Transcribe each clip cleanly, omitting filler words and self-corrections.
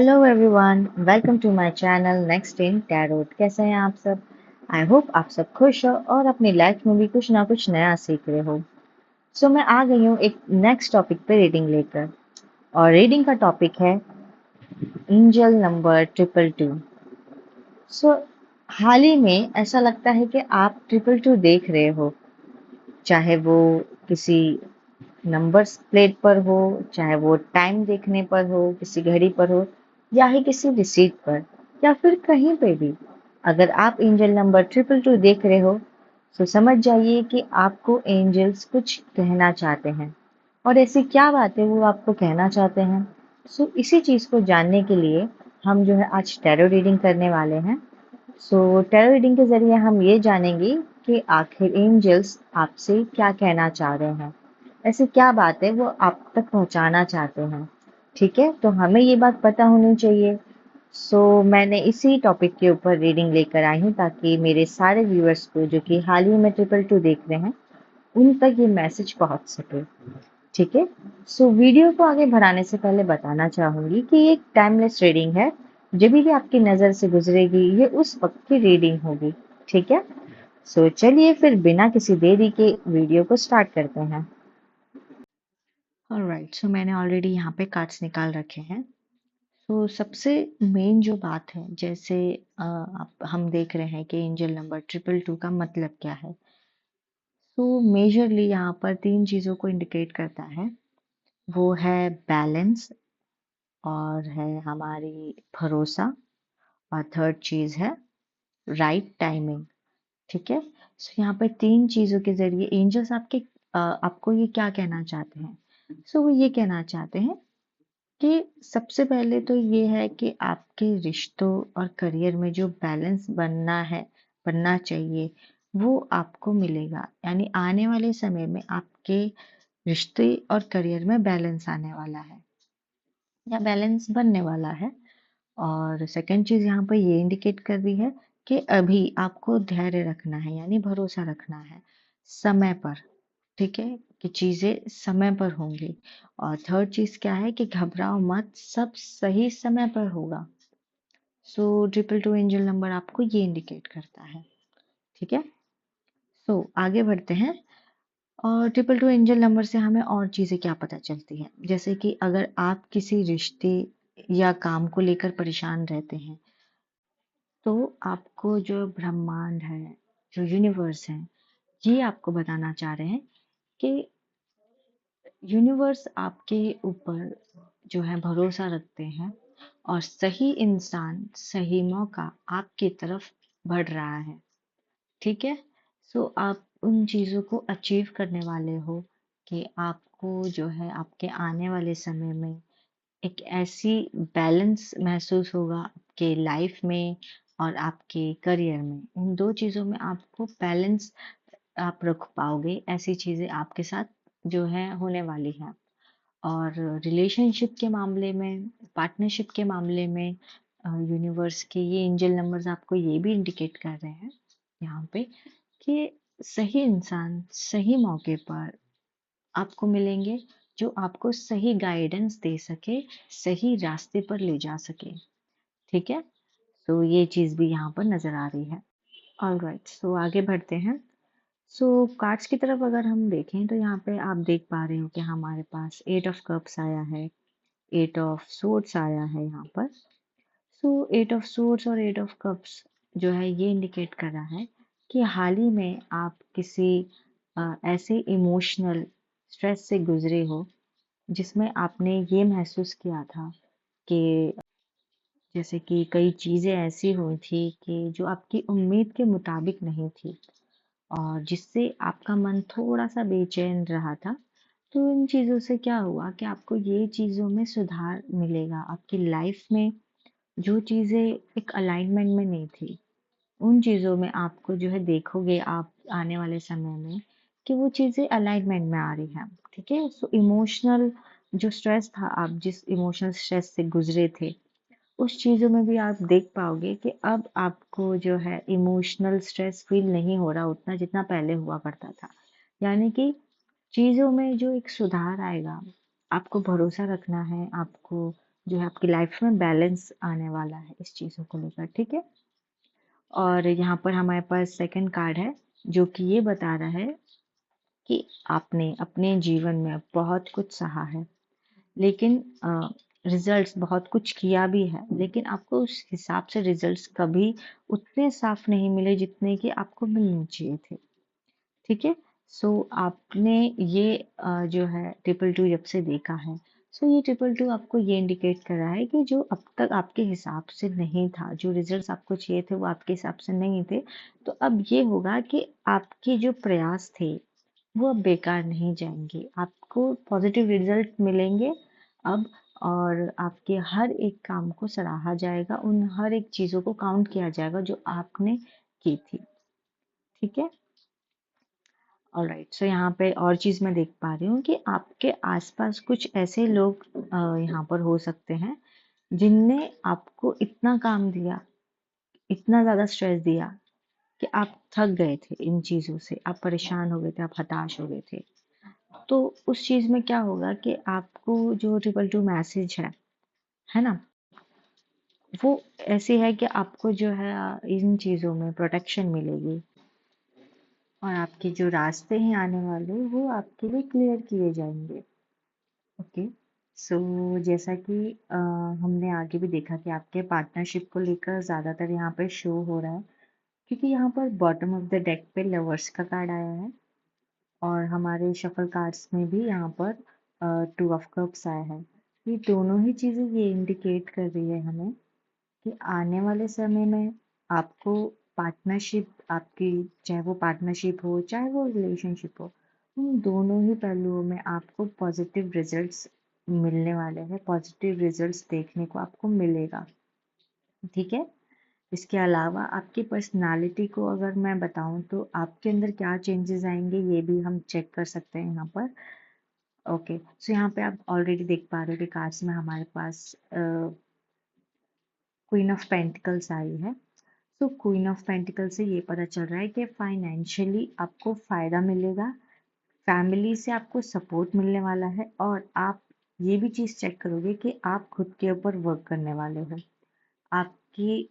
Hello everyone, welcome to my channel next in tarot. कैसे हैं आप सब? आई होप आप सब खुश हो और अपनी लाइफ में भी कुछ ना कुछ नया सीख रहे हो। मैं आ गई हूँ एक नेक्स्ट टॉपिक पे रीडिंग लेकर, और रीडिंग का टॉपिक है एंजल नंबर 222। सो हाल ही में ऐसा लगता है कि आप 222 देख रहे हो, चाहे वो किसी नंबर प्लेट पर हो, चाहे वो टाइम देखने पर हो, किसी घड़ी पर हो, या ही किसी रिसीट पर, या फिर कहीं पे भी। अगर आप एंजल नंबर 222 देख रहे हो तो समझ जाइए कि आपको एंजल्स कुछ कहना चाहते हैं। और ऐसी क्या बात है वो आपको कहना चाहते हैं? इसी चीज को जानने के लिए हम जो है आज टैरो रीडिंग करने वाले हैं। टैरो रीडिंग के जरिए हम ये जानेंगे कि आखिर एंजल्स आपसे क्या कहना चाह रहे हैं, ऐसी क्या बात है वो आप तक पहुंचाना चाहते हैं। ठीक है, तो हमें ये बात पता होनी चाहिए। मैंने इसी टॉपिक के ऊपर रीडिंग लेकर आई हूँ ताकि मेरे सारे व्यूअर्स को जो कि हाल ही में 222 देख रहे हैं उन तक ये मैसेज पहुंच सके। ठीक है, वीडियो को आगे बढ़ाने से पहले बताना चाहूंगी कि ये एक टाइमलेस रीडिंग है। जब भी आपकी नज़र से गुजरेगी ये उस वक्त की रीडिंग होगी। ठीक है, चलिए फिर बिना किसी देरी के वीडियो को स्टार्ट करते हैं। ऑलराइट, मैंने ऑलरेडी यहाँ पे कार्ड्स निकाल रखे हैं। सबसे मेन जो बात है, जैसे आप हम देख रहे हैं कि एंजल नंबर 222 का मतलब क्या है। मेजरली यहाँ पर तीन चीज़ों को इंडिकेट करता है। वो है बैलेंस, और है हमारी भरोसा, और थर्ड चीज़ है राइट टाइमिंग। ठीक है, यहाँ पे तीन चीज़ों के जरिए एंजल्स आपको ये क्या कहना चाहते हैं। वो ये कहना चाहते हैं कि सबसे पहले तो ये है कि आपके रिश्तों और करियर में जो बैलेंस बनना चाहिए वो आपको मिलेगा। यानी आने वाले समय में आपके रिश्ते और करियर में बैलेंस आने वाला है या बैलेंस बनने वाला है। और सेकंड चीज यहाँ पर ये इंडिकेट कर रही है कि अभी आपको धैर्य रखना है, यानी भरोसा रखना है समय पर। ठीक है, कि चीजें समय पर होंगी। और थर्ड चीज क्या है कि घबराओ मत, सब सही समय पर होगा। 222 एंजल नंबर आपको ये इंडिकेट करता है। ठीक है, आगे बढ़ते हैं। और 222 एंजल नंबर से हमें और चीजें क्या पता चलती हैं, जैसे कि अगर आप किसी रिश्ते या काम को लेकर परेशान रहते हैं तो आपको जो ब्रह्मांड है, जो यूनिवर्स है, ये आपको बताना चाह रहे हैं कि यूनिवर्स आपके ऊपर जो है भरोसा रखते हैं, और सही इंसान सही मौका आपकी तरफ बढ़ रहा है। ठीक है, आप उन चीज़ों को अचीव करने वाले हो कि आपको जो है आपके आने वाले समय में एक ऐसी बैलेंस महसूस होगा आपके लाइफ में और आपके करियर में। इन दो चीज़ों में आपको बैलेंस आप रख पाओगे, ऐसी चीज़ें आपके साथ जो है होने वाली हैं। और रिलेशनशिप के मामले में, पार्टनरशिप के मामले में यूनिवर्स के ये एंजल नंबर्स आपको ये भी इंडिकेट कर रहे हैं यहाँ पे कि सही इंसान सही मौके पर आपको मिलेंगे, जो आपको सही गाइडेंस दे सके, सही रास्ते पर ले जा सके। ठीक है, ये चीज़ भी यहाँ पर नज़र आ रही है। ऑलराइट, आगे बढ़ते हैं। कार्ड्स की तरफ अगर हम देखें तो यहाँ पे आप देख पा रहे हो कि हमारे पास 8 ऑफ कप्स आया है, 8 ऑफ सोर्ड्स आया है यहाँ पर। 8 ऑफ सोर्ड्स और 8 ऑफ कप्स जो है ये इंडिकेट कर रहा है कि हाल ही में आप किसी ऐसे इमोशनल स्ट्रेस से गुजरे हो जिसमें आपने ये महसूस किया था कि जैसे कि कई चीज़ें ऐसी हुई थी कि जो आपकी उम्मीद के मुताबिक नहीं थी, और जिससे आपका मन थोड़ा सा बेचैन रहा था। तो इन चीज़ों से क्या हुआ कि आपको ये चीज़ों में सुधार मिलेगा आपकी लाइफ में। जो चीज़ें एक अलाइनमेंट में नहीं थी, उन चीज़ों में आपको जो है देखोगे आप आने वाले समय में कि वो चीज़ें अलाइनमेंट में आ रही हैं। ठीक है, इमोशनल जो स्ट्रेस था, आप जिस इमोशनल स्ट्रेस से गुजरे थे उस चीज़ों में भी आप देख पाओगे कि अब आपको जो है इमोशनल स्ट्रेस फील नहीं हो रहा उतना जितना पहले हुआ करता था। यानी कि चीज़ों में जो एक सुधार आएगा। आपको भरोसा रखना है, आपको जो है आपकी लाइफ में बैलेंस आने वाला है इस चीज़ों को लेकर, ठीक है। और यहाँ पर हमारे पास सेकंड कार्ड है जो कि ये बता रहा है कि आपने अपने जीवन में बहुत कुछ सहा है, लेकिन रिजल्ट्स बहुत कुछ किया भी है, लेकिन आपको उस हिसाब से रिजल्ट्स कभी उतने साफ नहीं मिले जितने कि आपको मिलने चाहिए थे, ठीक है। सो आपने ये जो है ट्रिपल टू जब से देखा है, सो ये ट्रिपल टू आपको ये इंडिकेट कर रहा है कि जो अब तक आपके हिसाब से नहीं था, जो रिजल्ट्स आपको चाहिए थे वो आपके हिसाब से नहीं थे, तो अब ये होगा कि आपके जो प्रयास थे वो अब बेकार नहीं जाएंगे, आपको पॉजिटिव रिजल्ट मिलेंगे अब। और आपके हर एक काम को सराहा जाएगा, उन हर एक चीज़ों को काउंट किया जाएगा जो आपने की थी, ठीक है। ऑलराइट, सो यहाँ पे और चीज़ मैं देख पा रही हूँ कि आपके आसपास कुछ ऐसे लोग यहाँ पर हो सकते हैं जिनने आपको इतना काम दिया, इतना ज़्यादा स्ट्रेस दिया कि आप थक गए थे इन चीज़ों से, आप परेशान हो गए थे, आप हताश हो गए थे। तो उस चीज़ में क्या होगा कि आपको जो ट्रिपल टू मैसेज है ना, वो ऐसी है कि आपको जो है इन चीज़ों में प्रोटेक्शन मिलेगी, और आपके जो रास्ते हैं आने वाले वो आपके लिए क्लियर किए जाएंगे। ओके, सो जैसा कि हमने आगे भी देखा कि आपके पार्टनरशिप को लेकर ज़्यादातर यहाँ पे शो हो रहा है, क्योंकि यहाँ पर बॉटम ऑफ द डेक पे लवर्स का कार्ड आया है, और हमारे शफल कार्ड्स में भी यहाँ पर टू ऑफ कप्स आया है। ये दोनों ही चीज़ें ये इंडिकेट कर रही है हमें कि आने वाले समय में आपको पार्टनरशिप, आपकी चाहे वो पार्टनरशिप हो चाहे वो रिलेशनशिप हो, उन दोनों ही पहलुओं में आपको पॉजिटिव रिजल्ट्स मिलने वाले हैं, पॉजिटिव रिजल्ट्स देखने को आपको मिलेगा, ठीक है। इसके अलावा आपकी पर्सनालिटी को अगर मैं बताऊं तो आपके अंदर क्या चेंजेस आएंगे ये भी हम चेक कर सकते हैं यहाँ पर। ओके, सो यहाँ पे आप ऑलरेडी देख पा रहे हो कि कार्ड्स में हमारे पास क्वीन ऑफ पेंटिकल्स आई है। तो क्वीन ऑफ पेंटिकल से ये पता चल रहा है कि फाइनेंशियली आपको फायदा मिलेगा, फैमिली से आपको सपोर्ट मिलने वाला है, और आप ये भी चीज़ चेक करोगे कि आप खुद के ऊपर वर्क करने वाले हो। आपकी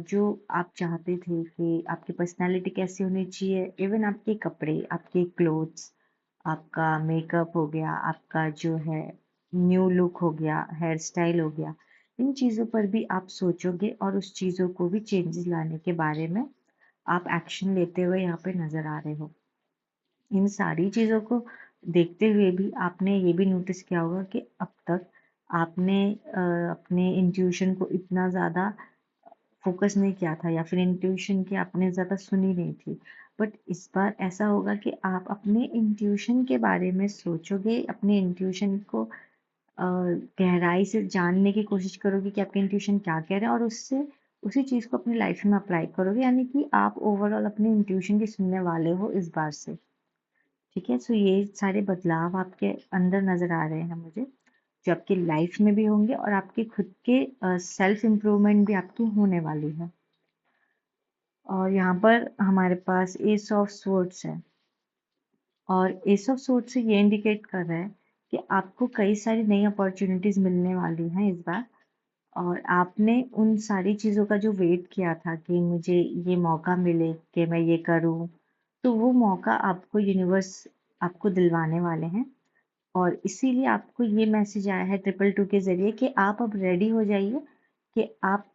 जो आप चाहते थे कि आपकी पर्सनालिटी कैसी होनी चाहिए, इवन आपके कपड़े, आपके क्लोथ्स, आपका मेकअप हो गया, आपका जो है न्यू लुक हो गया, हेयर स्टाइल हो गया, इन चीज़ों पर भी आप सोचोगे और उस चीज़ों को भी चेंजेस लाने के बारे में आप एक्शन लेते हुए यहाँ पे नज़र आ रहे हो। इन सारी चीज़ों को देखते हुए भी आपने ये भी नोटिस किया होगा कि अब तक आपने अपने इंट्यूशन को इतना ज़्यादा फोकस नहीं किया था, या फिर इंट्यूशन की आपने ज़्यादा सुनी नहीं थी। बट इस बार ऐसा होगा कि आप अपने इंट्यूशन के बारे में सोचोगे, अपने इंट्यूशन को गहराई से जानने की कोशिश करोगे कि आपके इंट्यूशन क्या कह रहे हैं, और उससे उसी चीज़ को अपनी लाइफ में अप्लाई करोगे, यानी कि आप ओवरऑल अपने इंट्यूशन की सुनने वाले हो इस बार से, ठीक है। सो ये सारे बदलाव आपके अंदर नज़र आ रहे हैं मुझे, जो आपकी लाइफ में भी होंगे, और आपके खुद के सेल्फ इम्प्रूवमेंट भी आपकी होने वाली है। और यहाँ पर हमारे पास एस ऑफ स्वॉर्ड्स है, और एस ऑफ स्वॉर्ड्स से ये इंडिकेट कर रहा है कि आपको कई सारी नई अपॉर्चुनिटीज मिलने वाली हैं इस बार, और आपने उन सारी चीज़ों का जो वेट किया था कि मुझे ये मौका मिले कि मैं ये करूँ, तो वो मौका आपको यूनिवर्स आपको दिलवाने वाले हैं। और इसीलिए आपको ये मैसेज आया है ट्रिपल टू के ज़रिए कि आप अब रेडी हो जाइए, कि आप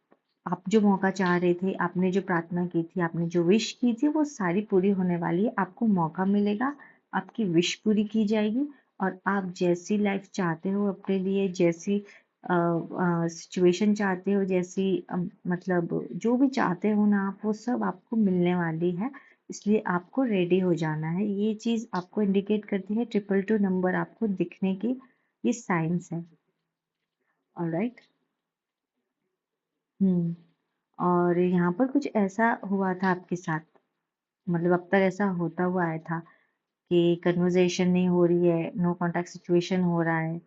जो मौका चाह रहे थे, आपने जो प्रार्थना की थी, आपने जो विश की थी, वो सारी पूरी होने वाली है। आपको मौका मिलेगा, आपकी विश पूरी की जाएगी, और आप जैसी लाइफ चाहते हो अपने लिए, जैसी सिचुएशन चाहते हो, जैसी मतलब जो भी चाहते हो ना आप, वो सब आपको मिलने वाली है। इसलिए आपको रेडी हो जाना है। ये चीज़ आपको इंडिकेट करती है, ट्रिपल टू नंबर आपको दिखने की ये साइंस है। ऑलराइट। हम्म। और यहाँ पर कुछ ऐसा हुआ था आपके साथ, मतलब अब तक ऐसा होता हुआ आया था कि कन्वर्जेशन नहीं हो रही है, नो कांटेक्ट सिचुएशन हो रहा है,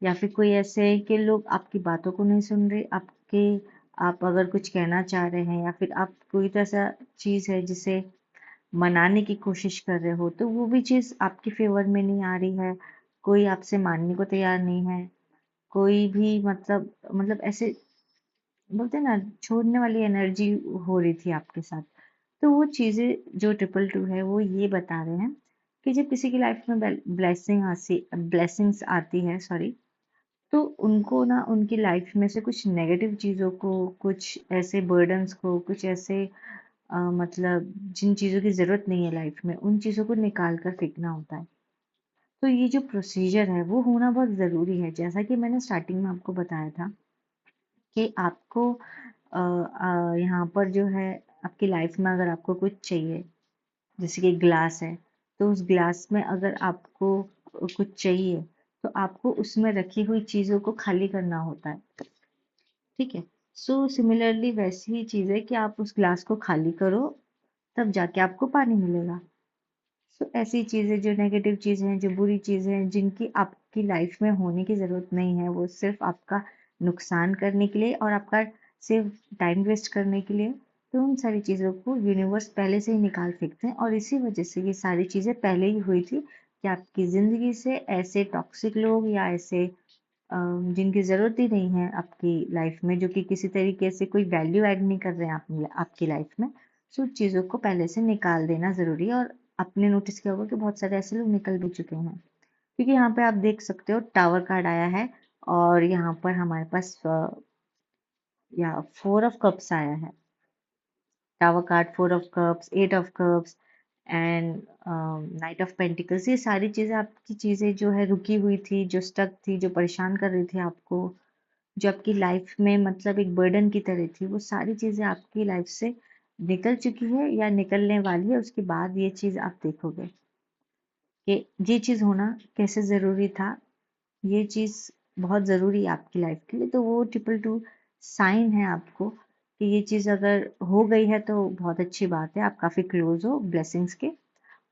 या फिर कोई ऐसे है कि लोग आपकी बातों को नहीं सुन रहे, आपके आप अगर कुछ कहना चाह रहे हैं, या फिर आप कोई तो ऐसा चीज़ है जिसे मनाने की कोशिश कर रहे हो, तो वो भी चीज़ आपके फेवर में नहीं आ रही है, कोई आपसे मानने को तैयार नहीं है, कोई भी मतलब ऐसे बोलते हैं ना, छोड़ने वाली एनर्जी हो रही थी आपके साथ। तो वो चीज़ें जो ट्रिपल टू है वो ये बता रहे हैं कि जब किसी की लाइफ में ब्लेसिंग्स आती है, सॉरी, तो उनको ना उनकी लाइफ में से कुछ नेगेटिव चीज़ों को, कुछ ऐसे बर्डन्स को, कुछ ऐसे मतलब जिन चीज़ों की ज़रूरत नहीं है लाइफ में, उन चीज़ों को निकाल कर फेंकना होता है। तो ये जो प्रोसीजर है वो होना बहुत ज़रूरी है। जैसा कि मैंने स्टार्टिंग में आपको बताया था कि आपको यहाँ पर जो है आपकी लाइफ में अगर आपको कुछ चाहिए, जैसे कि ग्लास है, तो उस ग्लास में अगर आपको कुछ चाहिए तो आपको उसमें रखी हुई चीज़ों को खाली करना होता है। ठीक है। सो सिमिलरली वैसी ही चीज़ है कि आप उस ग्लास को खाली करो, तब जाके आपको पानी मिलेगा। सो ऐसी चीज़ें जो नेगेटिव चीज़ें हैं, जो बुरी चीज़ें हैं, जिनकी आपकी लाइफ में होने की ज़रूरत नहीं है, वो सिर्फ आपका नुकसान करने के लिए और आपका सिर्फ टाइम वेस्ट करने के लिए, तो उन सारी चीज़ों को यूनिवर्स पहले से ही निकाल फेंकते हैं और इसी वजह से ये सारी चीज़ें पहले ही हुई थी कि आपकी ज़िंदगी से ऐसे टॉक्सिक लोग या ऐसे जिनकी ज़रूरत ही नहीं है आपकी लाइफ में, जो कि किसी तरीके से कोई वैल्यू ऐड नहीं कर रहे हैं आपकी लाइफ में, सो उन चीज़ों को पहले से निकाल देना ज़रूरी है। और आपने नोटिस किया होगा कि बहुत सारे ऐसे लोग निकल भी चुके हैं, क्योंकि यहाँ पे आप देख सकते हो टावर कार्ड आया है और यहाँ पर हमारे पास या 4 ऑफ कप्स आया है। Tower card, 4 of cups, 8 of cups and night of pentacles, ये सारी चीज़ें आपकी चीज़ें जो है रुकी हुई थी, जो स्टक थी, जो परेशान कर रही थी आपको, जो आपकी लाइफ में मतलब एक बर्डन की तरह थी, वो सारी चीज़ें आपकी लाइफ से निकल चुकी है या निकलने वाली है। उसके बाद ये चीज़ आप देखोगे कि ये चीज़ होना कैसे ज़रूरी था, ये चीज़ बहुत ज़रूरी है आपकी लाइफ के लिए। तो वो ट्रिपल टू साइन है आपको कि ये चीज़ अगर हो गई है तो बहुत अच्छी बात है, आप काफ़ी क्लोज हो ब्लेसिंग्स के।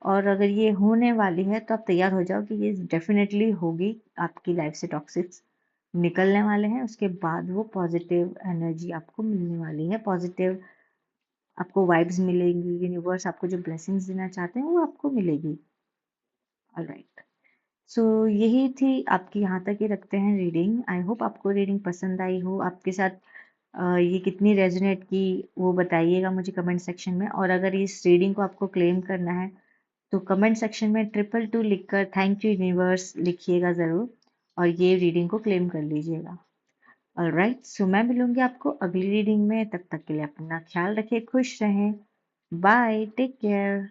और अगर ये होने वाली है तो आप तैयार हो जाओ कि ये डेफिनेटली होगी, आपकी लाइफ से टॉक्सिक्स निकलने वाले हैं। उसके बाद वो पॉजिटिव एनर्जी आपको मिलने वाली है, पॉजिटिव आपको वाइब्स मिलेंगी, यूनिवर्स आपको जो ब्लेसिंग्स देना चाहते हैं वो आपको मिलेगी। ऑलराइट, सो यही थी आपकी, यहाँ तक ही रखते हैं रीडिंग। आई होप आपको रीडिंग पसंद आई हो, आपके साथ ये कितनी रेजोनेट की वो बताइएगा मुझे कमेंट सेक्शन में। और अगर इस रीडिंग को आपको क्लेम करना है तो कमेंट सेक्शन में 222 लिखकर थैंक यू यूनिवर्स लिखिएगा ज़रूर और ये रीडिंग को क्लेम कर लीजिएगा। ऑलराइट, सो मैं मिलूंगी आपको अगली रीडिंग में। तब तक के लिए अपना ख्याल रखिए, खुश रहें, बाय, टेक केयर।